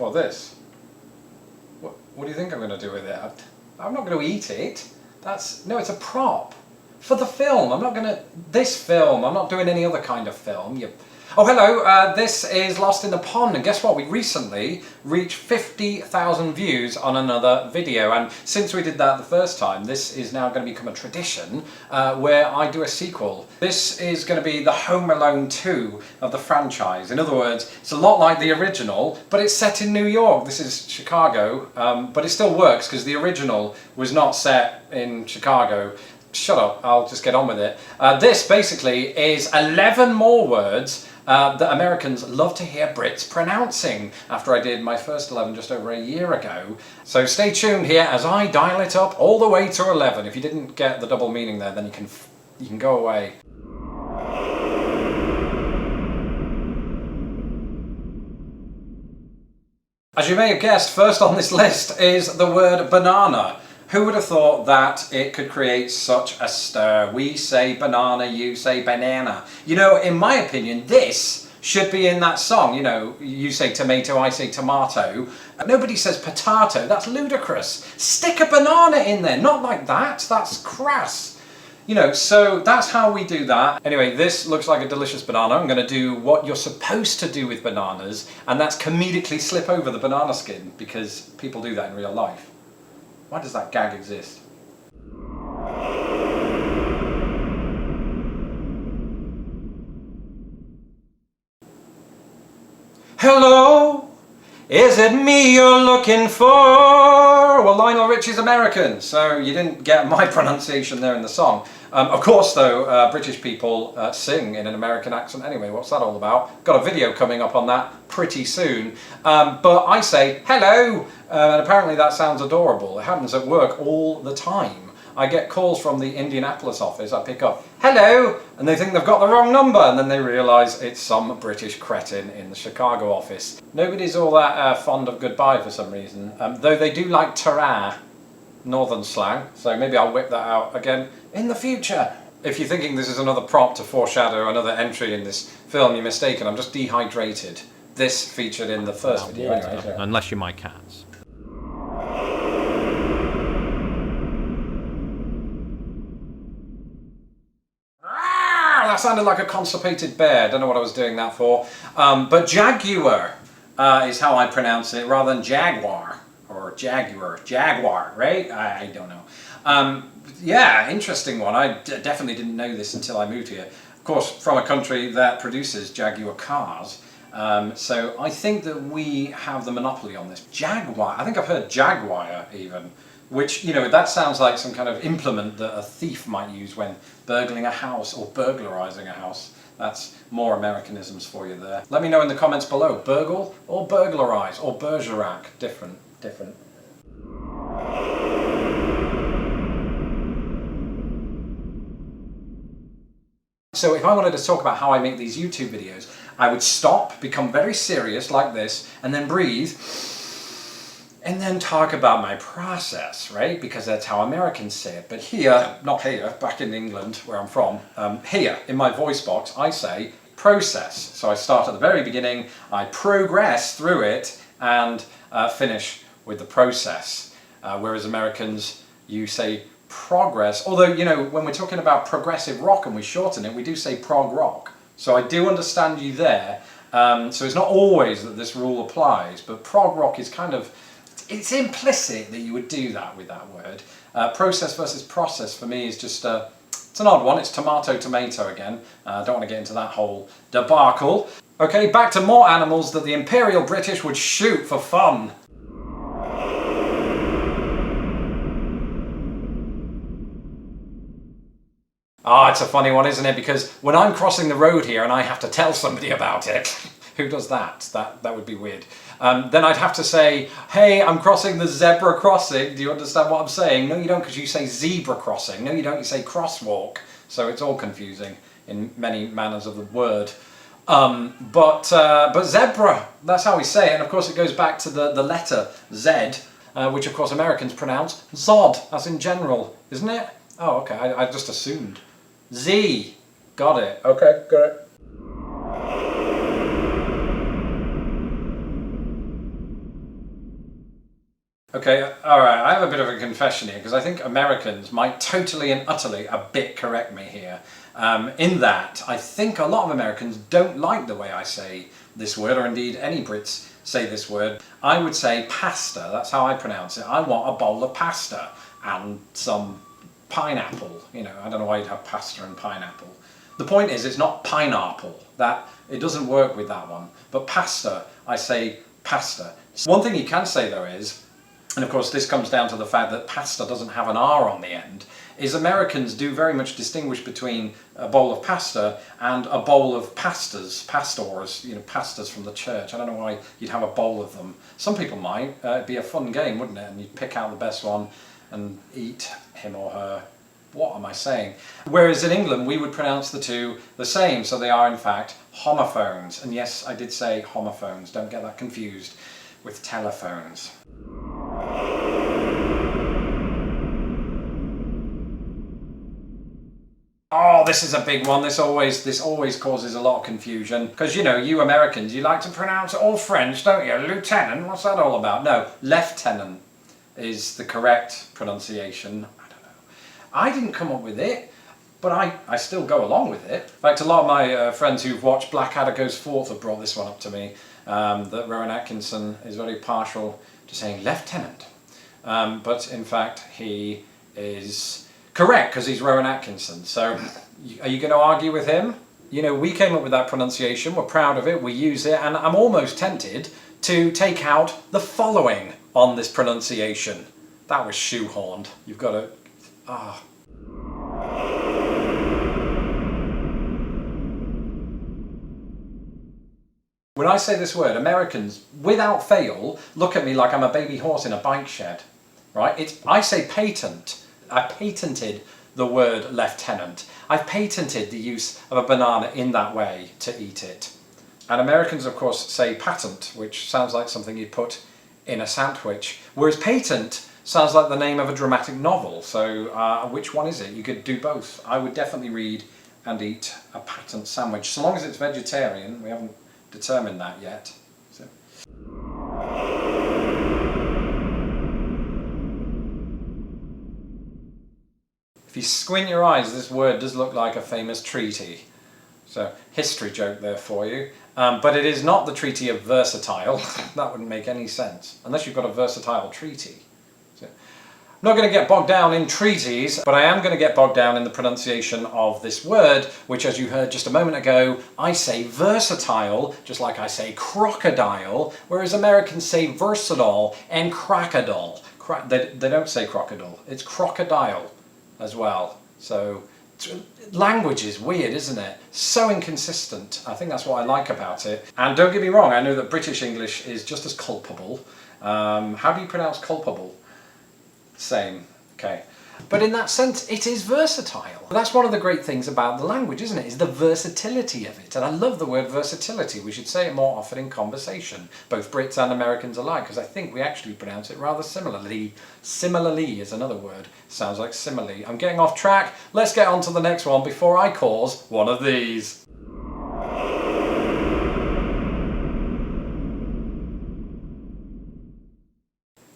What, this? What do you think I'm going to do with it? I'm not going to eat it. No, it's a prop. For the film. I'm not going to... This film. I'm not doing any other kind of film. Oh, hello. This is Lost in the Pond. And guess what? We recently reached 50,000 views on another video. And since we did that the first time, this is now going to become a tradition where I do a sequel. This is going to be the Home Alone 2 of the franchise. In other words, it's a lot like the original, but it's set in New York. This is Chicago, but it still works because the original was not set in Chicago. Shut up, I'll just get on with it. This basically is 11 more words that Americans love to hear Brits pronouncing after I did my first 11 just over a year ago. So stay tuned here as I dial it up all the way to 11. If you didn't get the double meaning there, then you can go away. As you may have guessed, first on this list is the word banana. Who would have thought that it could create such a stir? We say banana, you say banana. You know, in my opinion, this should be in that song. You know, you say tomato, I say tomato. Nobody says potato. That's ludicrous. Stick a banana in there. Not like that. That's crass. You know, so that's how we do that. Anyway, this looks like a delicious banana. I'm going to do what you're supposed to do with bananas, and that's comedically slip over the banana skin, because people do that in real life. Why does that gag exist? Hello, is it me you're looking for? Well, Lionel Richie's American, so you didn't get my pronunciation there in the song. Of course, though, British people sing in an American accent anyway. What's that all about? Got a video coming up on that pretty soon. But I say hello, and apparently that sounds adorable. It happens at work all the time. I get calls from the Indianapolis office. I pick up, hello, and they think they've got the wrong number, and then they realise it's some British cretin in the Chicago office. Nobody's all that fond of goodbye for some reason, though they do like ta-ra, northern slang, so maybe I'll whip that out again in the future. If you're thinking this is another prop to foreshadow another entry in this film, you're mistaken. I'm just dehydrated. This featured in the first video anyway. So. Unless you're my cats. That sounded like a constipated bear. Don't know what I was doing that for. But Jaguar is how I pronounce it, rather than Jaguar or Jaguar. Jaguar, right? I don't know. Yeah, interesting one. I definitely didn't know this until I moved here. Of course, from a country that produces Jaguar cars. So I think that we have the monopoly on this. Jaguar. I think I've heard Jaguar even. Which, you know, that sounds like some kind of implement that a thief might use when burgling a house or burglarizing a house. That's more Americanisms for you there. Let me know in the comments below. Burgle or burglarize or Bergerac? Different. So if I wanted to talk about how I make these YouTube videos, I would stop, become very serious like this, and then breathe. And then talk about my process, right? Because that's how Americans say it. But here, not here, back in England, where I'm from, here, in my voice box, I say process. So I start at the very beginning, I progress through it, and finish with the process. Whereas Americans, you say progress. Although, you know, when we're talking about progressive rock and we shorten it, we do say prog rock. So I do understand you there. So it's not always that this rule applies, but prog rock is kind of... It's implicit that you would do that with that word. Process versus process for me is just, it's an odd one. It's tomato, tomato again. I don't want to get into that whole debacle. Okay, back to more animals that the Imperial British would shoot for fun. Ah, it's a funny one, isn't it? Because when I'm crossing the road here and I have to tell somebody about it, who does that? That would be weird. Then I'd have to say, hey, I'm crossing the zebra crossing. Do you understand what I'm saying? No, you don't, because you say zebra crossing. No, you don't, you say crosswalk. So it's all confusing in many manners of the word. But zebra, that's how we say it. And of course it goes back to the letter Z, which of course Americans pronounce Zod, as in general, isn't it? Oh, okay, I just assumed. Z, got it. Okay, got it. Okay, alright, I have a bit of a confession here because I think Americans might totally and utterly a bit correct me here. In that, I think a lot of Americans don't like the way I say this word, or indeed any Brits say this word. I would say pasta, that's how I pronounce it. I want a bowl of pasta and some pineapple. You know, I don't know why you'd have pasta and pineapple. The point is, it's not pineapple. It doesn't work with that one. But pasta, I say pasta. One thing you can say though is, and of course this comes down to the fact that pasta doesn't have an R on the end, is Americans do very much distinguish between a bowl of pasta and a bowl of pastors, you know, pastors from the church. I don't know why you'd have a bowl of them. Some people might. It'd be a fun game, wouldn't it? And you'd pick out the best one and eat him or her. What am I saying? Whereas in England we would pronounce the two the same, so they are in fact homophones. And yes, I did say homophones, don't get that confused with telephones. Oh, this is a big one. This always causes a lot of confusion. Because, you know, you Americans, you like to pronounce it all French, don't you? Lieutenant, what's that all about? No, lieutenant is the correct pronunciation. I don't know. I didn't come up with it, but I still go along with it. In fact, a lot of my friends who've watched Blackadder Goes Forth have brought this one up to me, that Rowan Atkinson is very partial to saying lieutenant. But in fact, he is correct because he's Rowan Atkinson. So are you going to argue with him? You know, we came up with that pronunciation, we're proud of it, we use it, and I'm almost tempted to take out the following on this pronunciation. That was shoehorned. You've got to... ah. When I say this word, Americans, without fail, look at me like I'm a baby horse in a bike shed. Right? I say patent. I patented the word lieutenant. I've patented the use of a banana in that way to eat it. And Americans, of course, say patent, which sounds like something you'd put in a sandwich. Whereas patent sounds like the name of a dramatic novel. So which one is it? You could do both. I would definitely read and eat a patent sandwich, so long as it's vegetarian. We haven't determined that yet. So. If you squint your eyes, this word does look like a famous treaty. So, history joke there for you. But it is not the Treaty of Versatile. That wouldn't make any sense, unless you've got a versatile treaty. So, I'm not going to get bogged down in treaties, but I am going to get bogged down in the pronunciation of this word, which, as you heard just a moment ago, I say versatile, just like I say crocodile, whereas Americans say versatile and crocodile. They don't say crocodile, it's crocodile as well. So language is weird, isn't it? So inconsistent. I think that's what I like about it. And don't get me wrong, I know that British English is just as culpable. How do you pronounce culpable? Same. Okay. But in that sense, it is versatile. That's one of the great things about the language, isn't it? Is the versatility of it. And I love the word versatility. We should say it more often in conversation, both Brits and Americans alike, because I think we actually pronounce it rather similarly. Similarly is another word. Sounds like simile. I'm getting off track. Let's get on to the next one before I cause one of these.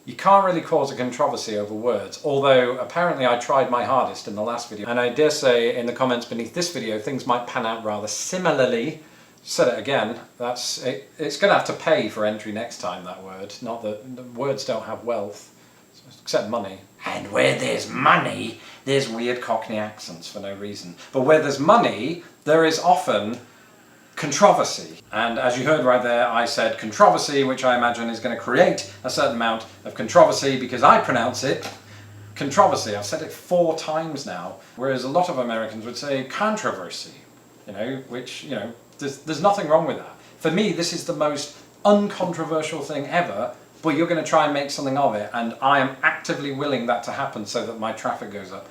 You can't really cause a controversy over words, although apparently I tried my hardest in the last video, and I dare say in the comments beneath this video things might pan out rather similarly. Said it again, it's going to have to pay for entry next time, that word. Not that the words don't have wealth, except money. And where there's money, there's weird Cockney accents for no reason. But where there's money, there is often controversy. And as you heard right there, I said controversy, which I imagine is going to create a certain amount of controversy because I pronounce it controversy. I've said it 4 times now, whereas a lot of Americans would say controversy, you know, which, you know, there's nothing wrong with that. For me, this is the most uncontroversial thing ever, but you're going to try and make something of it, and I am actively willing that to happen so that my traffic goes up.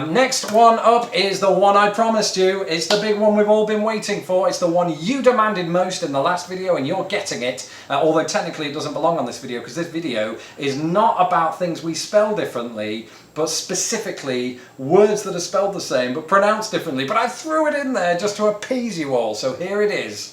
Next one up is the one I promised you. It's the big one we've all been waiting for. It's the one you demanded most in the last video, and you're getting it, although technically it doesn't belong on this video because this video is not about things we spell differently, but specifically words that are spelled the same but pronounced differently. But I threw it in there just to appease you all, so here it is.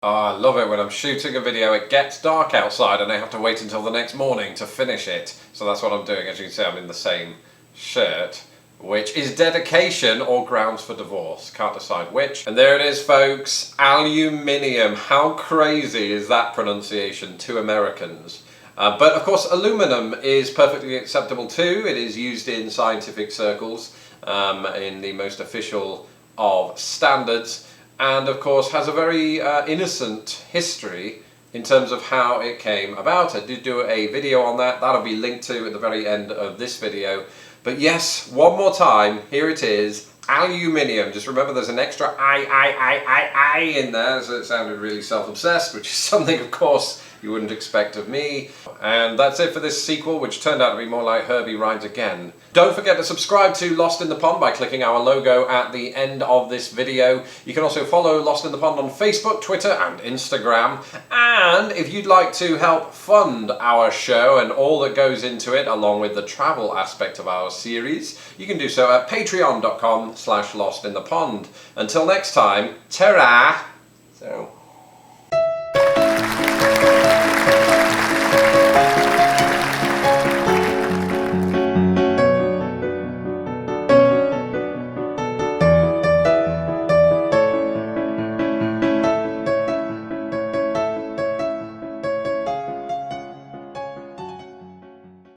Oh, I love it when I'm shooting a video, it gets dark outside and I have to wait until the next morning to finish it. So that's what I'm doing. As you can see, I'm in the same shirt, which is dedication or grounds for divorce. Can't decide which. And there it is, folks. Aluminium. How crazy is that pronunciation to Americans? But of course, aluminum is perfectly acceptable too. It is used in scientific circles in the most official of standards. And of course has a very innocent history in terms of how it came about. I did do a video on that. That'll be linked to at the very end of this video. But yes, one more time, here it is, aluminium. Just remember there's an extra I in there, so it sounded really self-obsessed, which is something, of course, you wouldn't expect of me. And that's it for this sequel, which turned out to be more like Herbie Rides Again. Don't forget to subscribe to Lost in the Pond by clicking our logo at the end of this video. You can also follow Lost in the Pond on Facebook, Twitter and Instagram. And if you'd like to help fund our show and all that goes into it, along with the travel aspect of our series, you can do so at patreon.com/lostinthepond. Until next time, ta-ra! So